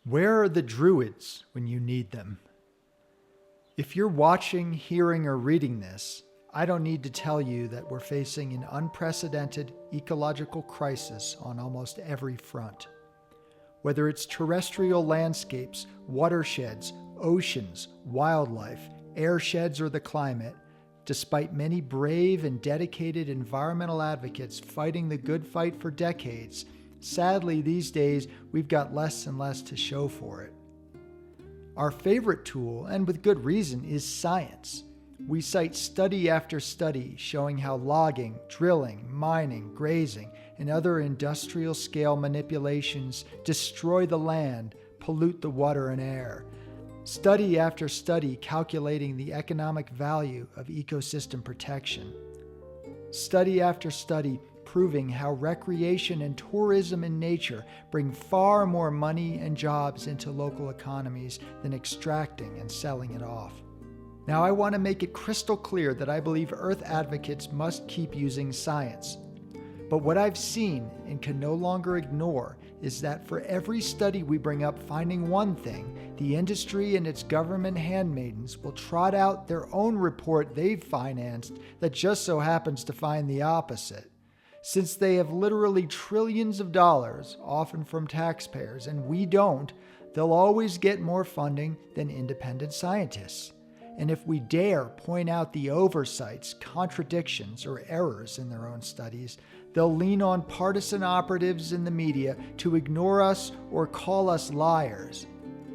Where are the druids when you need them? If you're watching, hearing, or reading this, I don't need to tell you that we're facing an unprecedented ecological crisis on almost every front. Whether it's terrestrial landscapes, watersheds, oceans, wildlife, airsheds, or the climate, despite many brave and dedicated environmental advocates fighting the good fight for decades, sadly these days we've got less and less to show for it. Our favorite tool, and with good reason, is science. We cite study after study showing how logging, drilling, mining, grazing, and other industrial-scale manipulations destroy the land, pollute the water and air. Study after study calculating the economic value of ecosystem protection. Study after study proving how recreation and tourism in nature bring far more money and jobs into local economies than extracting and selling it off. Now, I want to make it crystal clear that I believe Earth advocates must keep using science. But what I've seen and can no longer ignore is that for every study we bring up finding one thing, the industry and its government handmaidens will trot out their own report they've financed that just so happens to find the opposite. Since they have literally trillions of dollars, often from taxpayers, and we don't, they'll always get more funding than independent scientists. And if we dare point out the oversights, contradictions, or errors in their own studies, they'll lean on partisan operatives in the media to ignore us or call us liars.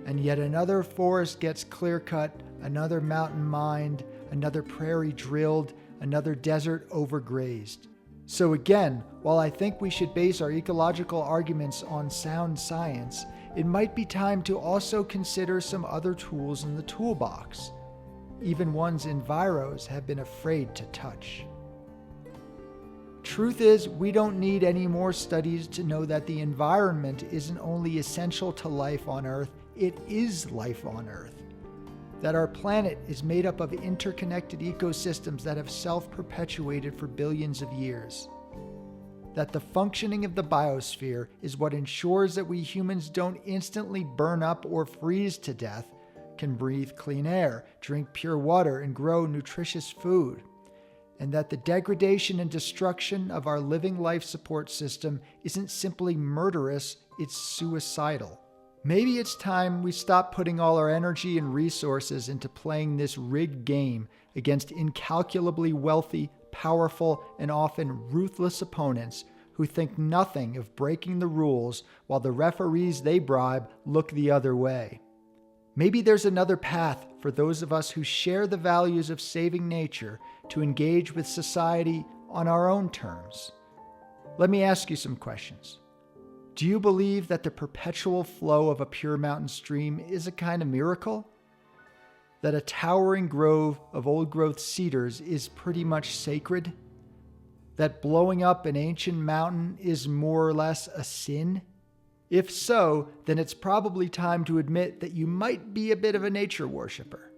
And yet another forest gets clear-cut, another mountain mined, another prairie drilled, another desert overgrazed. So again, while I think we should base our ecological arguments on sound science, it might be time to also consider some other tools in the toolbox, even ones enviros have been afraid to touch. Truth is, we don't need any more studies to know that the environment isn't only essential to life on Earth, it is life on Earth. That our planet is made up of interconnected ecosystems that have self-perpetuated for billions of years. That the functioning of the biosphere is what ensures that we humans don't instantly burn up or freeze to death, can breathe clean air, drink pure water, and grow nutritious food. And that the degradation and destruction of our living life support system isn't simply murderous, it's suicidal. Maybe it's time we stop putting all our energy and resources into playing this rigged game against incalculably wealthy, powerful, and often ruthless opponents who think nothing of breaking the rules while the referees they bribe look the other way. Maybe there's another path for those of us who share the values of saving nature to engage with society on our own terms. Let me ask you some questions. Do you believe that the perpetual flow of a pure mountain stream is a kind of miracle? That a towering grove of old-growth cedars is pretty much sacred? That blowing up an ancient mountain is more or less a sin? If so, then it's probably time to admit that you might be a bit of a nature worshiper.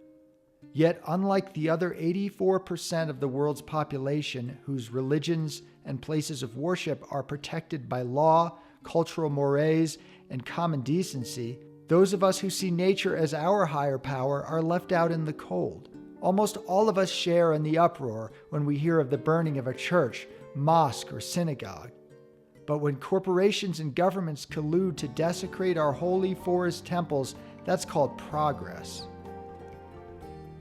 Yet, unlike the other 84% of the world's population whose religions and places of worship are protected by law, cultural mores, and common decency, those of us who see nature as our higher power are left out in the cold. Almost all of us share in the uproar when we hear of the burning of a church, mosque, or synagogue. But when corporations and governments collude to desecrate our holy forest temples, that's called progress.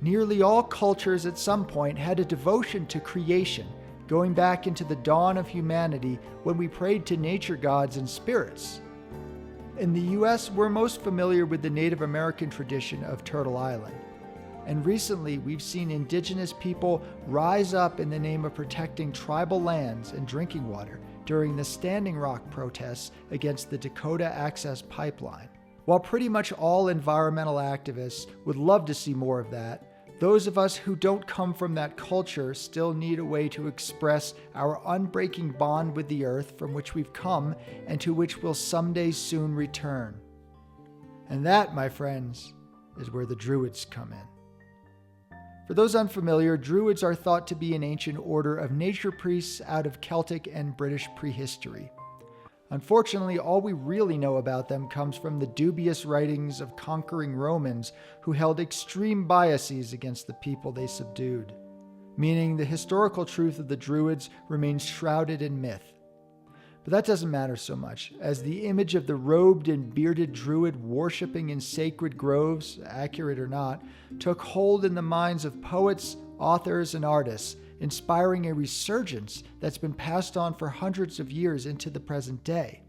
Nearly all cultures at some point had a devotion to creation, going back into the dawn of humanity when we prayed to nature gods and spirits. In the US, we're most familiar with the Native American tradition of Turtle Island. And recently, we've seen indigenous people rise up in the name of protecting tribal lands and drinking water during the Standing Rock protests against the Dakota Access Pipeline. While pretty much all environmental activists would love to see more of that, those of us who don't come from that culture still need a way to express our unbreaking bond with the earth from which we've come and to which we'll someday soon return. And that, my friends, is where the Druids come in. For those unfamiliar, Druids are thought to be an ancient order of nature priests out of Celtic and British prehistory. Unfortunately, all we really know about them comes from the dubious writings of conquering Romans who held extreme biases against the people they subdued, meaning the historical truth of the Druids remains shrouded in myth. But that doesn't matter so much, as the image of the robed and bearded Druid worshipping in sacred groves, accurate or not, took hold in the minds of poets, authors, and artists, inspiring a resurgence that's been passed on for hundreds of years into the present day.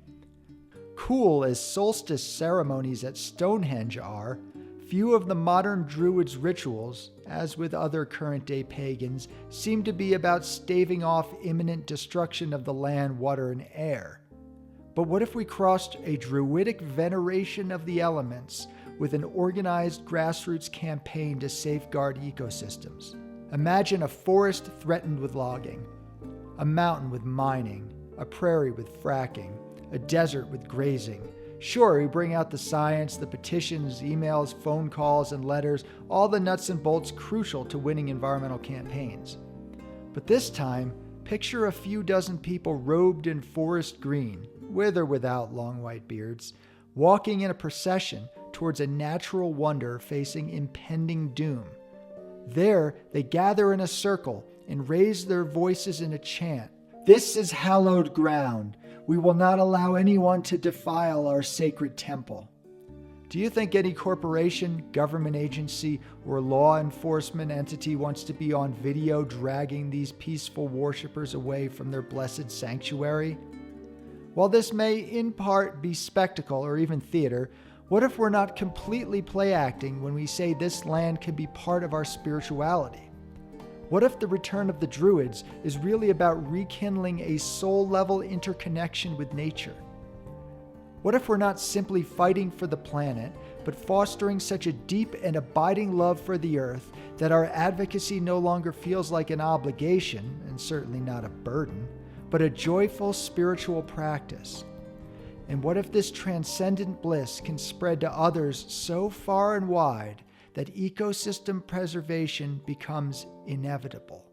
Cool as solstice ceremonies at Stonehenge are, few of the modern Druids' rituals, as with other current-day pagans, seem to be about staving off imminent destruction of the land, water, and air. But what if we crossed a Druidic veneration of the elements with an organized grassroots campaign to safeguard ecosystems? Imagine a forest threatened with logging, a mountain with mining, a prairie with fracking, a desert with grazing. Sure, we bring out the science, the petitions, emails, phone calls, and letters, all the nuts and bolts crucial to winning environmental campaigns. But this time, picture a few dozen people robed in forest green, with or without long white beards, walking in a procession towards a natural wonder facing impending doom. There, they gather in a circle and raise their voices in a chant. "This is hallowed ground. We will not allow anyone to defile our sacred temple." Do you think any corporation, government agency, or law enforcement entity wants to be on video dragging these peaceful worshipers away from their blessed sanctuary? While this may in part be spectacle or even theater, what if we're not completely play acting when we say this land can be part of our spirituality? What if the return of the Druids is really about rekindling a soul-level interconnection with nature? What if we're not simply fighting for the planet, but fostering such a deep and abiding love for the earth that our advocacy no longer feels like an obligation, and certainly not a burden, but a joyful spiritual practice? And what if this transcendent bliss can spread to others so far and wide that ecosystem preservation becomes inevitable?